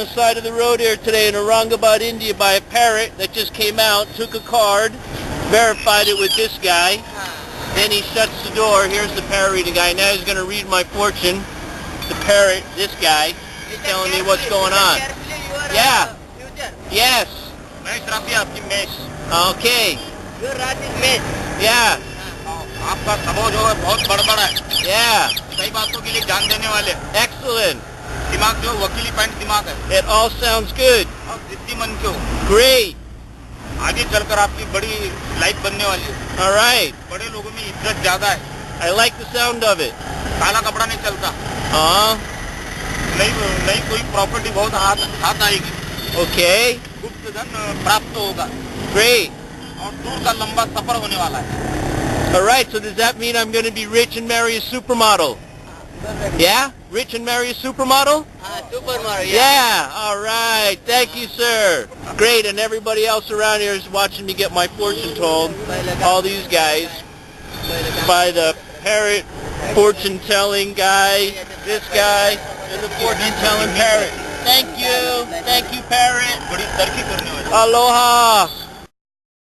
the side of the road here today in Aurangabad, India by a parrot that just came out, took a card, verified it with this guy. Then he shuts the door. Here's the parrot reading guy. Now he's going to read my fortune. The parrot, this guy, is telling me what's going on. Yeah. Yes. Okay. Your Raj is made. Yeah. आपका समझ होगा बहुत बड़ा है. Yeah. कई बातों के लिए जान देने वाले. Excellent. दिमाग जो वकीली पॉइंट दिमाग है. It all sounds good. और जिद्दी मन क्यों? Great. आगे चलकर आपकी बड़ी लाइफ बनने वाली है. All right. बड़े लोगों में इज्जत ज्यादा है. I like the sound of it. काला कपड़ा नहीं चलता. नहीं कोई प्रॉपर्टी बहुत हाथ आएगी. Okay. गुप्त धन प्राप्त होगा. Great. और दूर का लंबा सफर होने वाला है. All right. So does that mean I'm going to be rich and marry a supermodel? Yeah? Rich and marry a supermodel? Supermodel. Yeah. All right. Thank you, sir. Great. And everybody else around here is watching me get my fortune told. All these guys. By the parrot fortune-telling guy, this guy, and the fortune-telling parrot. Thank you. Thank you, parrot. बड़ी तरक्की करने वाली. Aloha.